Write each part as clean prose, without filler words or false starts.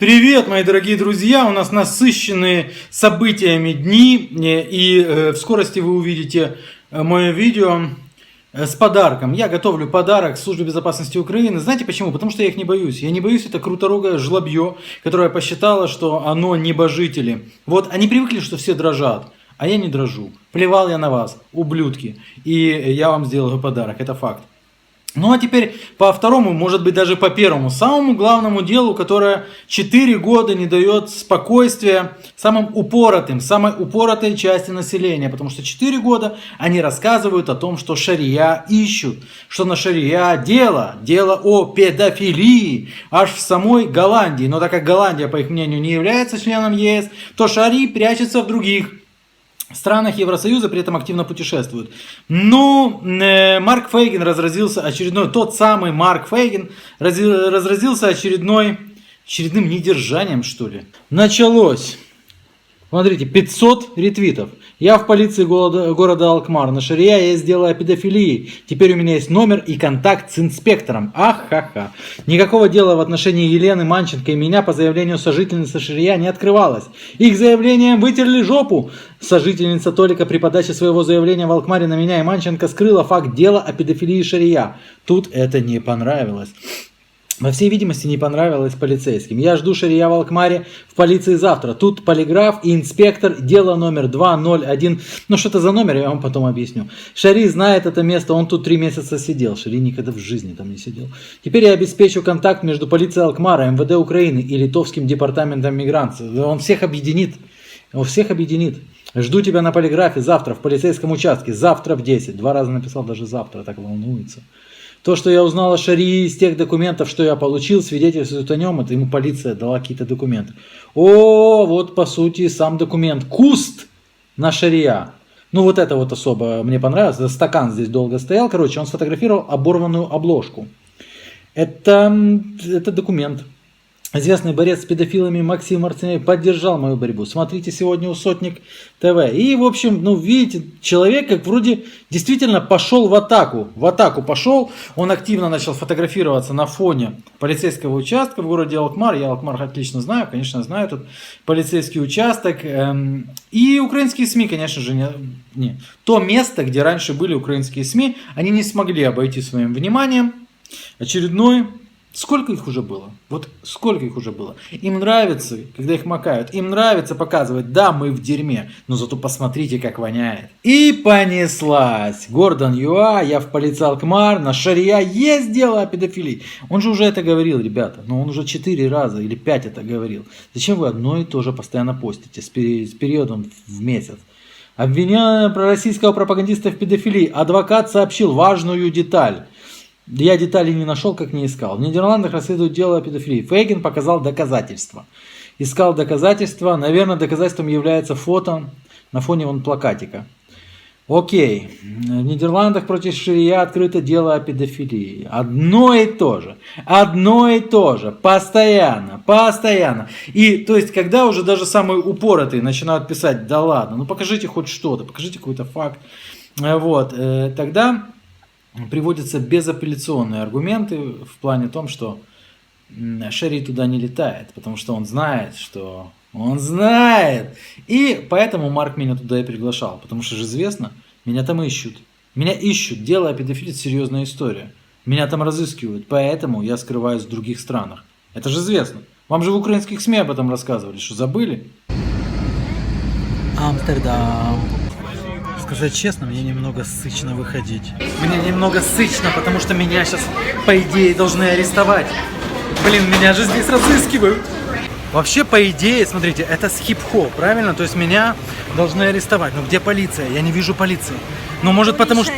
Привет, мои дорогие друзья! У нас насыщенные событиями дни, и в скорости вы увидите мое видео с подарком. Я готовлю подарок Службе безопасности Украины. Знаете почему? Потому что я их не боюсь. Я не боюсь это круторогое жлобье, которое посчитало, что оно небожители. Вот они привыкли, что все дрожат, а я не дрожу. Плевал я на вас, ублюдки, и я вам сделаю подарок, это факт. Ну а теперь по второму, может быть даже по первому, самому главному делу, которое 4 года не дает спокойствия самой упоротой части населения. Потому что 4 года они рассказывают о том, что шария ищут, что на шария дело о педофилии аж в самой Голландии. Но так как Голландия, по их мнению, не является членом ЕС, то шари прячутся в других странах Евросоюза, при этом активно путешествуют. Но Марк Фейгин разразился тот самый Марк Фейгин разразился очередным недержанием, что ли. Началось. Смотрите, 500 ретвитов. Я в полиции города Алкмар. На шария я сделала о педофилии. Теперь у меня есть номер и контакт с инспектором. Ахаха. Никакого дела в отношении Елены Манченко и меня по заявлению сожительницы шария не открывалось. Их заявлением вытерли жопу. Сожительница Толика при подаче своего заявления в Алкмаре на меня и Манченко скрыла факт дела о педофилии шария. Тут это не понравилось. Во всей видимости, не понравилось полицейским. Я жду шария в Алкмаре в полиции завтра. Тут полиграф и инспектор. Дело номер 201. Ну что это за номер, я вам потом объясню. Шари знает это место, он тут 3 месяца сидел. Шари никогда в жизни там не сидел. Теперь я обеспечу контакт между полицией Алкмара, МВД Украины и Литовским департаментом миграции. Он всех объединит. Жду тебя на полиграфе завтра в полицейском участке. Завтра в 10. 2 раза написал даже завтра, так волнуется. То, что я узнал о шарии из тех документов, что я получил, свидетельствует о нем, это ему полиция дала какие-то документы. О, вот по сути сам документ. Куст на шария. Ну вот это вот особо мне понравилось. Это стакан здесь долго стоял. Короче, он сфотографировал оборванную обложку. Это документ. Известный борец с педофилами Максим Марциней поддержал мою борьбу. Смотрите сегодня у Сотник ТВ. И, в общем, ну, видите, человек как вроде действительно пошел в атаку. В атаку пошел. Он активно начал фотографироваться на фоне полицейского участка в городе Алкмар. Я Алкмар отлично знаю, конечно, знаю этот полицейский участок. И украинские СМИ, конечно же, не. То место, где раньше были украинские СМИ, они не смогли обойти своим вниманием очередной. Сколько их уже было? Вот сколько их уже было? Им нравится, когда их макают. Им нравится показывать, да, мы в дерьме, но зато посмотрите, как воняет. И понеслась. Гордон Юа, я в полиции Алкмар, на шария есть дело о педофилии. Он же уже это говорил, ребята. Но он уже 4 раза или 5 это говорил. Зачем вы одно и то же постоянно постите с периодом в месяц? Обвиняя пророссийского пропагандиста в педофилии, адвокат сообщил важную деталь. Я деталей не нашел, как не искал. В Нидерландах расследуют дело о педофилии. Фейгин показал доказательства. Искал доказательства. Наверное, доказательством является фото на фоне вон плакатика. Окей. В Нидерландах против шария открыто дело о педофилии. Одно и то же. Одно и то же. Постоянно. Постоянно. И то есть, когда уже даже самые упоротые начинают писать, да ладно, ну покажите хоть что-то, покажите какой-то факт. Вот. Тогда приводятся безапелляционные аргументы в плане том, что Шари туда не летает, потому что он знает, что он знает. И поэтому Марк меня туда и приглашал, потому что же известно, меня там ищут. Меня ищут, дело о педофилии — серьезная история. Меня там разыскивают, поэтому я скрываюсь в других странах. Это же известно. Вам же в украинских СМИ об этом рассказывали, что забыли? Амстердам. Сказать честно, мне немного сычно выходить. Мне немного сычно, потому что меня сейчас, по идее, должны арестовать. Блин, меня же здесь разыскивают. Вообще, по идее, смотрите, это с хип-хоп, правильно? То есть меня должны арестовать. Но где полиция? Я не вижу полиции. Ну, может, потому что...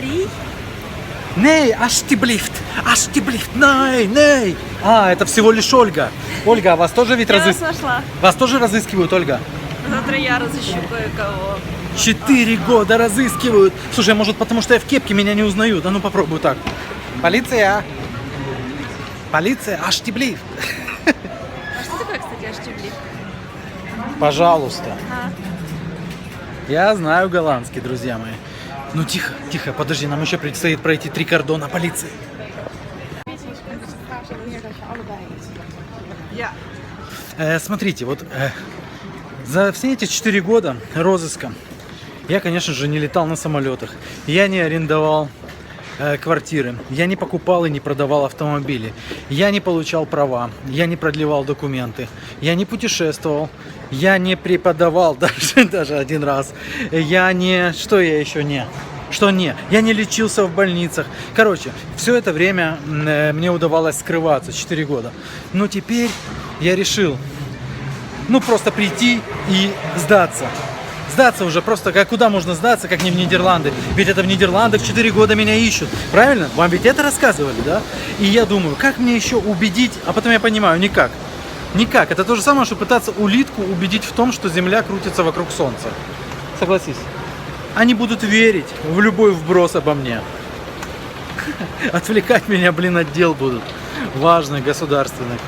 Ней, аштиблифт, ней. А, это всего лишь Ольга. Ольга, а вас тоже ведь разыскивают? Вас тоже разыскивают, Ольга? Завтра я разыщу кое-кого. 4 года разыскивают. Слушай, может потому что я в кепке, меня не узнают. А ну попробуй так. Полиция. Полиция, аштиблифт. А что такое, кстати, аштиблифт? Пожалуйста. Я знаю голландский, друзья мои. Ну тихо, тихо, подожди, нам еще предстоит пройти 3 кордона полиции. Ja. Смотрите, вот за все эти 4 года розыска я, конечно же, не летал на самолетах, я не арендовал квартиры, я не покупал и не продавал автомобили, я не получал права, я не продлевал документы, я не путешествовал, я не преподавал даже один раз, я не... Что я еще не? Что не? Я не лечился в больницах. Короче, все это время мне удавалось скрываться, 4 года. Но теперь я решил, просто прийти и сдаться. Сдаться уже просто, куда можно сдаться, как не в Нидерланды. Ведь это в Нидерландах 4 года меня ищут. Правильно? Вам ведь это рассказывали, да? И я думаю, как мне еще убедить, а потом я понимаю, никак. Никак. Это то же самое, что пытаться улитку убедить в том, что Земля крутится вокруг Солнца. Согласись. Они будут верить в любой вброс обо мне. Отвлекать меня, от дел будут. Важных, государственных.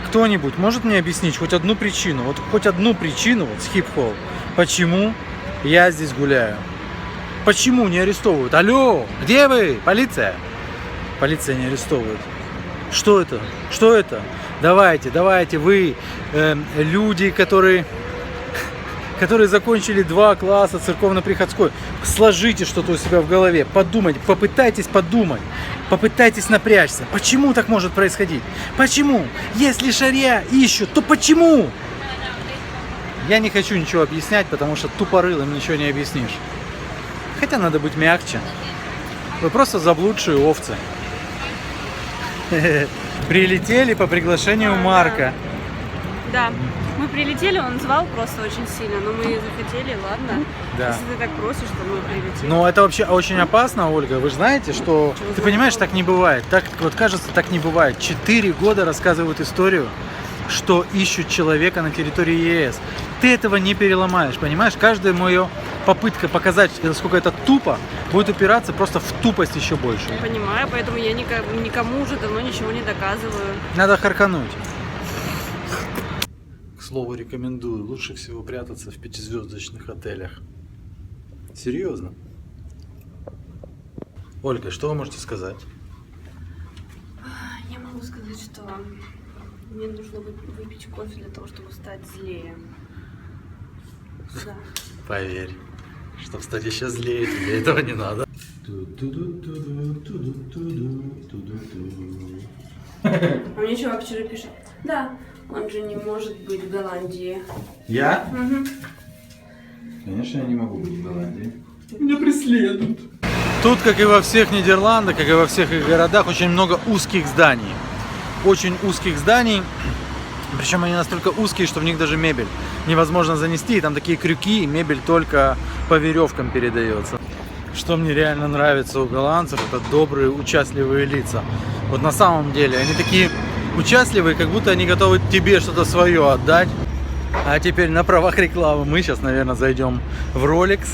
Кто-нибудь может мне объяснить хоть одну причину, с хип-хоп, почему я здесь гуляю? Почему не арестовывают? Алло, где вы? Полиция? Полиция не арестовывает. Что это? Что это? Давайте, вы, люди, которые закончили 2 класса церковно-приходской, сложите что-то у себя в голове, подумайте, попытайтесь подумать, попытайтесь напрячься. Почему так может происходить? Почему? Если шария ищут, то почему? Я не хочу ничего объяснять, потому что тупорылым ничего не объяснишь. Хотя надо быть мягче. Вы просто заблудшие овцы. Прилетели по приглашению Марка. Да. Мы прилетели, он звал просто очень сильно, но мы захотели, ладно. Да. Если ты так просишь, то мы прилетели. Но это вообще очень опасно, Ольга. Вы же знаете, что... Ты понимаешь, так не бывает. Так вот кажется, так не бывает. 4 года рассказывают историю, что ищут человека на территории ЕС. Ты этого не переломаешь, понимаешь? Каждая моя попытка показать, насколько это тупо, будет упираться просто в тупость еще больше. Понимаю, поэтому я никому уже давно ничего не доказываю. Надо харкануть. К слову, рекомендую. Лучше всего прятаться в 5-звездочных отелях. Серьезно. Ольга, что вы можете сказать? Я могу сказать, что мне нужно выпить кофе для того, чтобы стать злее. Да. Поверь, чтобы стать еще злее, тебе этого не надо. А мне чувак вчера пишет: да, он же не может быть в Голландии. Я? Угу. Конечно, я не могу быть в Голландии. Меня преследуют. Тут, как и во всех Нидерландах, как и во всех их городах, очень много узких зданий. Очень узких зданий. Причем они настолько узкие, что в них даже мебель невозможно занести. И там такие крюки, и мебель только по веревкам передается. Что мне реально нравится у голландцев, это добрые, участливые лица. Вот на самом деле, они такие участливые, как будто они готовы тебе что-то свое отдать. А теперь на правах рекламы мы сейчас, наверное, зайдем в Rolex.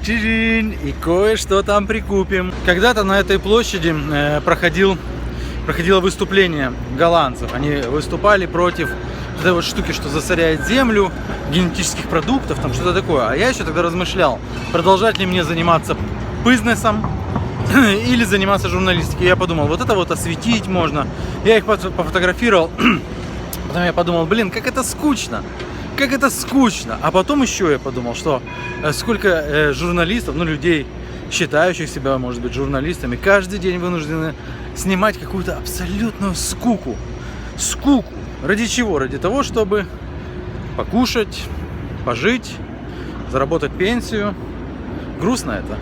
Чижинь, и кое-что там прикупим. Когда-то на этой площади проходило выступление голландцев. Они выступали против этой вот штуки, что засоряет землю, генетических продуктов, там что-то такое. А я еще тогда размышлял, продолжать ли мне заниматься бизнесом или заниматься журналистикой. Я подумал, вот это вот осветить можно. Я их пофотографировал. Потом я подумал, как это скучно. Как это скучно. А потом еще я подумал, что сколько журналистов, людей, считающих себя, может быть, журналистами, каждый день вынуждены снимать какую-то абсолютную скуку. Скуку. Ради чего? Ради того, чтобы покушать, пожить, заработать пенсию. Грустно это.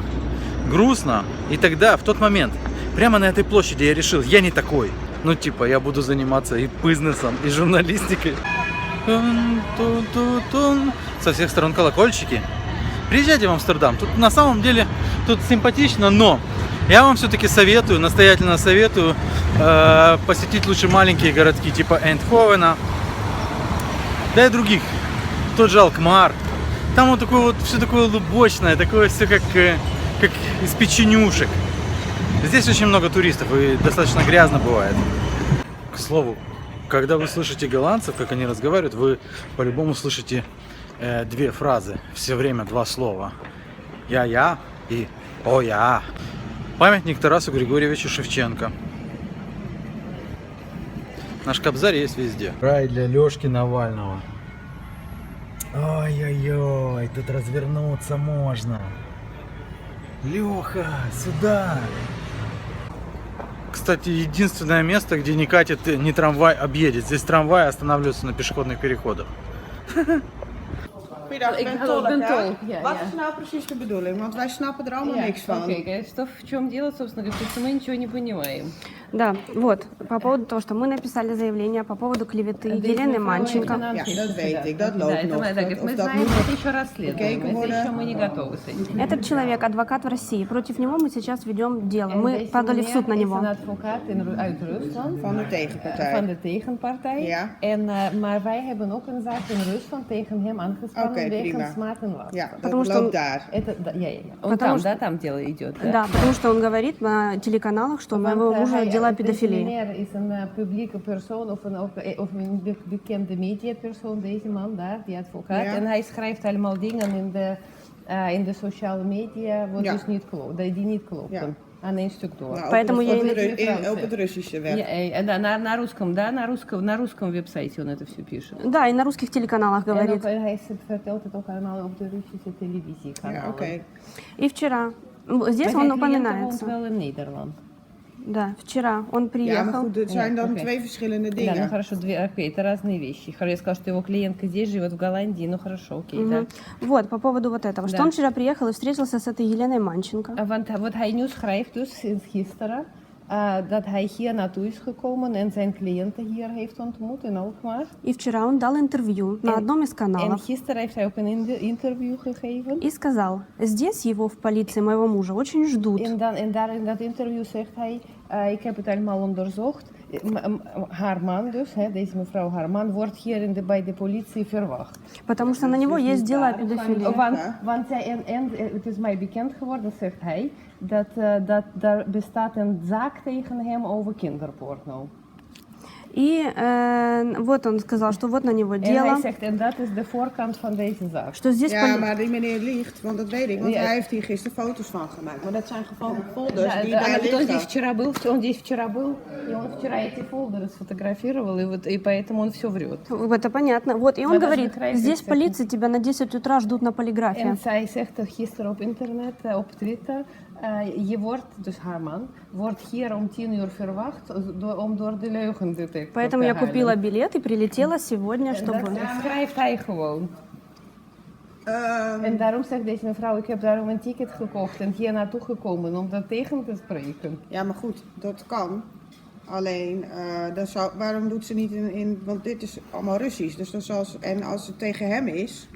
Грустно. И тогда, в тот момент, прямо на этой площади я решил, я не такой. Я буду заниматься и бизнесом, и журналистикой. Со всех сторон колокольчики. Приезжайте в Амстердам. Тут на самом деле тут симпатично, но я вам все-таки советую, настоятельно советую посетить лучше маленькие городки типа Эйндховена, да и других. Тот же Алкмар. Там вот такое вот все такое лубочное, такое все как из печенюшек. Здесь очень много туристов и достаточно грязно бывает. К слову, когда вы слышите голландцев, как они разговаривают, вы по-любому слышите 2 фразы. Все время 2 слова. Я и о я. Памятник Тарасу Григорьевичу Шевченко. Наш Кобзарь есть везде. Рай для Лёшки Навального. Ой-ой-ой, тут развернуться можно. Лёха, сюда. Кстати, единственное место, где не катит, не трамвай объедет. Здесь трамвай останавливается на пешеходных переходах. Goeiedag, ik ben tolk. Ja. Wat is nou precies de bedoeling? Want wij snappen er allemaal niks van. Окей, что в чем дело, собственно говоря, потому что мы ничего не понимаем. Да, вот, по поводу того, что мы написали заявление по поводу клеветы Елены Манченко. Ja, dat weet ik, dat loopt nog. Мы знаем, это еще расследуем, это еще мы не готовы с этим. Этот человек адвокат в России. Против него мы сейчас ведем дело. Мы подали в суд на него. Een advocaat uit Rusland. Van de tegenpartij. Van de tegenpartij. Ja. Maar wij hebben ook een zaak in Rusland tegen hem aangespannen Oké, wegens prima. smaad en last. Ja, Потому dat что loopt daar. Он там дело идет. Да, потому что он говорит на телеканалах, что у моего мужа дела педофилии. Meneer is een publieke persoon of een bekende mediapersoon, deze man daar, die advocaat. Ja. En hij schrijft allemaal dingen in de sociale media wat Ja. dus niet klopt, die niet kloppen. Ja. Aan één stuk door. Nou, Поэтому я op het Russische web. На русском, да, на русском веб-сайте он это все пишет. Да, и на русских телеканалах говорит. Hij vertelt het ook allemaal op de Russische televisiekanalen. Ja, oké. И вчера. Здесь Maar он zijn cliënt woont упоминается. wel in Nederland. Да, вчера он Ja, maar приехал. goed, het zijn dan oké. twee verschillende Да, ну dingen. хорошо, окей, это разные вещи. Я сказала, что его клиентка здесь живет, в Голландии, ну хорошо, окей, да. Вот, по поводу вот этого. Что Да. он вчера приехал и встретился с этой Еленой Манченко. Want wat hij nu schrijft dus sinds gisteren, dat hij hier naartoe is gekomen en zijn cliënten hier heeft ontmoet in Alkmaar. И вчера он дал интервью на одном из En каналов. gisteren heeft hij ook een interview gegeven. И сказал, здесь его в полиции моего мужа очень ждут. En daar in dat interview zegt hij, ik heb het allemaal onderzocht. Haar man dus, deze mevrouw, haar man wordt hier bij de politie verwacht. Потому что на него есть дела о педофилии. Want zij, en het is mij bekend geworden, zegt hij, dat daar bestaat een zaak tegen hem over kinderporno. И вот он сказал, что вот на него En hij дело, zegt, en dat is de voorkant van deze zaak. что здесь Ja, maar die meneer liegt, want dat weet ik. Want Ja. hij heeft hier gisteren foto's van gemaakt. Maar dat zijn gewoon folders die Да, daar он здесь liggen. вчера был, и он вчера эти фолдеры сфотографировал, и поэтому он все врет. Это понятно. Вот, и он Надо говорит, закрыть здесь в всякие. полиции тебя на 10 утра ждут на полиграфе. En zij zegt gisteren op internet, op Twitter, je wordt, dus haar man, wordt hier om 10 uur verwacht om door de leugendetector Поэтому te я halen. купила билет и прилетела сегодня, чтобы... Dat schrijft hij gewoon. En daarom zegt deze mevrouw, ik heb daarom een ticket gekocht en hier naartoe gekomen om dat tegen te spreken. Ja, maar goed, dat kan. Alleen, waarom doet ze niet in... Want dit is allemaal Russisch. Dus dan zal ze, en als het tegen hem is...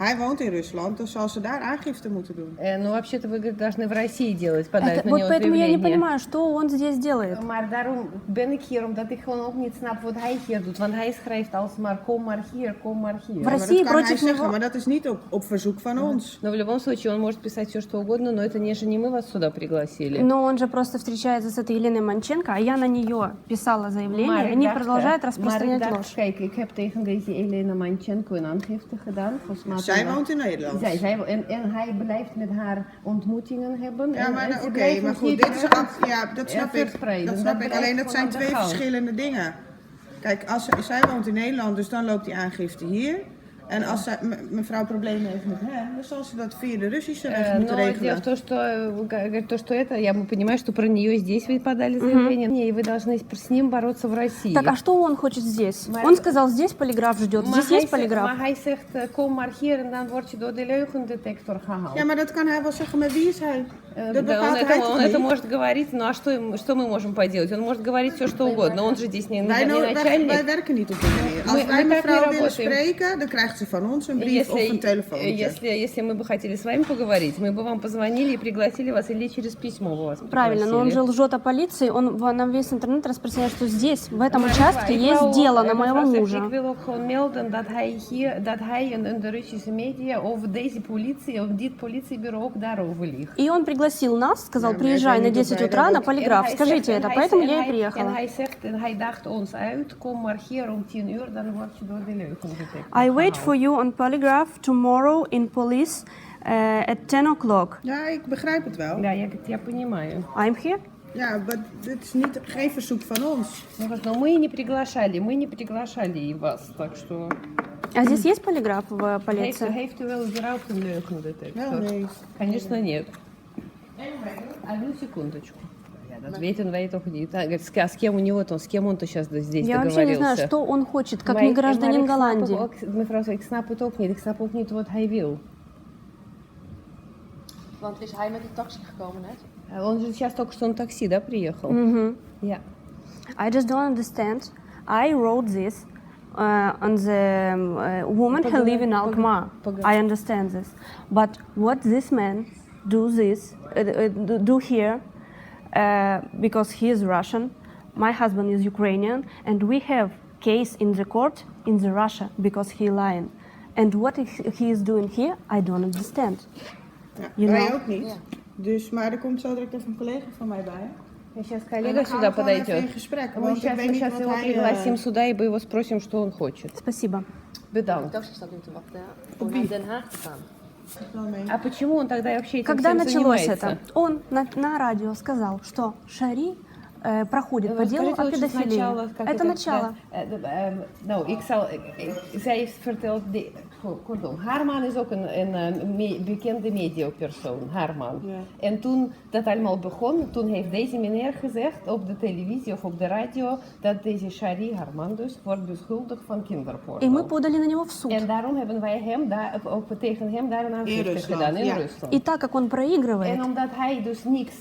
Hij woont in Rusland, dan zal ze daar aangifte moeten doen. Ну, вообще-то вы говорите, должны в России делать, подать на Вот него поэтому я не заявление. понимаю, что он здесь делает. Maar daarom ben ik hier, omdat ik gewoon ook niet snap wat hij hier doet. Want hij schrijft alsmaar, kom maar hier, kom maar hier. В Ja, maar России dat kan hij против zeggen, него... maar dat is niet op verzoek van ons. Но в любом случае он может писать все, что угодно, но это не мы вас сюда пригласили. Но он же просто встречается с этой Еленой Манченко, а я на нее писала заявление, и они продолжают распространять maar ik ложь. dacht, kijk, ik heb tegen deze Elena Manchenko een aangifte gedaan. Voor smaad en Zij last. woont in Nederland. En hij blijft met haar ontmoetingen hebben. Ja, en maar ze oké, blijven maar goed, hier dit is, ergens- ja, dat snap ik. verspreiden. Dat snap ik. blijft Alleen dat gewoon zijn aan de twee gang. verschillende dingen. Kijk, als zij woont in Nederland, dus dan loopt die aangifte hier. En als mevrouw problemen heeft met hem, dan zal ze dat via de Russische weg moeten Но дело regelen. в том, что, говорит, то, что это, я понимаю, что про нее здесь вы подали заявление, и вы должны с ним бороться в России. Так, а что он хочет здесь? Он сказал, здесь полиграф ждет, здесь есть полиграф. Maar hij zegt, kom maar hier en dan word je door de leugendetector gehaald. Ja, maar dat kan hij wel zeggen, maar wie is hij? Dat Да, bepaalt hij toch он это niet? может говорить, ну а что мы можем поделать? Он может говорить все, что угодно, он же здесь не Wij начальник. werken niet op die manier. Als Мы wij так не mevrouw willen работаем. spreken, dan krijgt ze van ons een brief of een telefoontje. Если мы бы хотели с вами поговорить, мы бы вам позвонили и пригласили вас или через письмо бы вас Правильно, но он же пригласили. лжет о полиции, он на весь интернет распространяет, что здесь, в этом участке, есть дело на моего мужа. Ik wil ook gewoon melden dat hij in de Russische media over deze politie, over dit politiebureau ook daarover ligt. И он пригласил нас, сказал, Ja, maar приезжай jij на bent niet 10 op утра на rijden. полиграф, En hij скажите zegt- это, en поэтому hij- я и En приехала. hij zegt, en hij dacht ons uit, kom maar hier om 10 uur, dan word je door de leugendetector I wait for gehaald. you on polygraph tomorrow in police at 10 o'clock. Ja, ik begrijp het wel. Ja, я понимаю. I'm here. Ja, maar dit is niet, geen verzoek van ons. Ну, говорит, но мы не приглашали и вас, так что... А здесь есть полиграф в полиции? Heeft u wel überhaupt een leugendetector? Wel nee. Конечно, нет. Одну секундочку. Dat weten wij toch niet. С кем у него там, с кем он-то сейчас здесь Я вообще не знаю, договорился. что он хочет, как Maar не ik- гражданин maar ik snap Голландии. ook- Mevrouw, ik snap het ook niet. Ik snap ook niet wat hij wil. Want is hij met de taxi gekomen net? Он же сейчас только что на такси, да, приехал? Мгм. Ja. I just don't understand. I wrote this on the woman who live in Alkmaar. I understand this. But what this man do here, because he is Russian, my husband is Ukrainian, and we have case in the court in the Russia because he lying. And what he is doing here, I don't understand. Ja, You wij know? ook niet. Dus, maar er komt zo direct even een collega van mij bij. Сейчас En коллега dan gaan сюда we gewoon even in подойдет. gesprek. Мы Want ik сейчас, weet мы niet сейчас wat его hij... пригласим сюда и мы его спросим, что он хочет. Спасибо. De Bedankt. taxi staat nu te wachten om naar Den Haag te gaan. А почему он тогда вообще этим Когда всем началось занимается? это? Он на радио сказал, что Шари проходит по делу Расскажите о лучше педофилии. сначала, как Это начало. Nou, zij heeft verteld, pardon, haar man is ook een bekende mediapersoon, haar man. Ja. En toen dat allemaal begon, toen heeft deze meneer gezegd op de televisie of op de radio dat deze Shari, haar man dus, wordt beschuldigd van И мы kinderporno. подали на него в суд. En daarom hebben wij hem daar, ook tegen hem daar een aangifte Rusland, gedaan in ja. Rusland. И так как он проигрывает, En omdat hij dus niks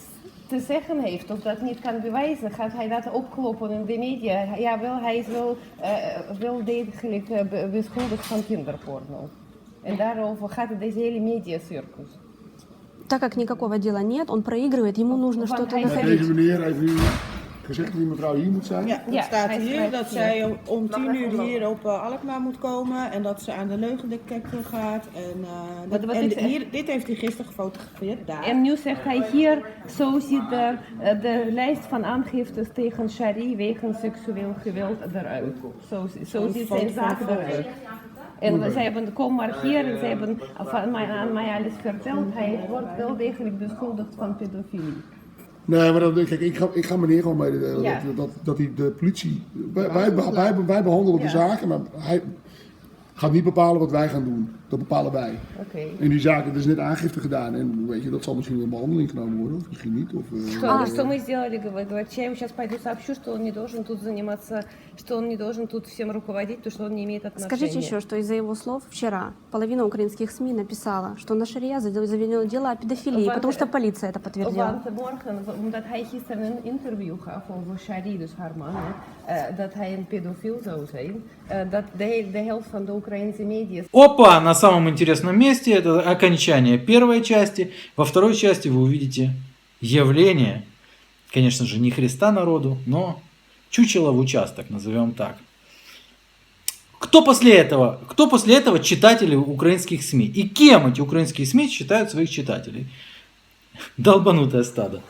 te zeggen heeft of dat niet kan bewijzen, gaat hij dat opkloppen in de media. Jawel, hij is wel degelijk beschuldigd van kinderporno. En daarover gaat het deze hele mediacircus. так как никакого дела нет, он проигрывает, ему нужно Want что-то hij Maar находить. deze meneer heeft nu gezegd dat die mevrouw hier moet zijn. Ja, dat Ja, staat hij hier schrijft dat hier. zij om 10 uur hier op Alkmaar moet komen en dat ze aan de leugendetector gaat. En, Wat ik zeg- dit heeft hij gisteren gefotografeerd, daar. En nu zegt hij hier, zo ziet de lijst van aangiftes tegen Shari wegens seksueel geweld eruit. Zo ziet zijn zaak eruit. En zij hebben, kom maar hier en zij hebben aan mij alles verteld. Hij wordt wel degelijk beschuldigd van pedofilie. Nee, maar kijk, ik ga meneer gewoon mededelen Ja. dat hij de politie... Wij behandelen de zaken, maar hij gaat niet bepalen wat wij gaan doen. Dat bepalen wij. Oké. In die zaken, er is net aangifte gedaan en weet je, dat zal misschien in behandeling genomen worden, of misschien niet. Of, Что мы сделали, говорит, я ему сейчас пойду сообщу, что он не должен тут заниматься, что он не должен тут всем руководить, потому что он не имеет отношения. Скажите еще, что из-за его слов вчера половина украинских СМИ написала, что на Шария заведено дело о педофилии, потому что полиция это подтвердила. Want morgen, omdat hij gisteren een interview gaf over Shari, dus haar man, dat hij een pedofiel zou zijn, dat de helft van de Oekraïnse media... Опа, на самом интересном месте это окончание первой части. Во второй части вы увидите явление, конечно же, не Христа народу, но чучело в участок, назовем так. Кто после этого читатели украинских СМИ? И кем эти украинские СМИ считают своих читателей? Долбанутое стадо.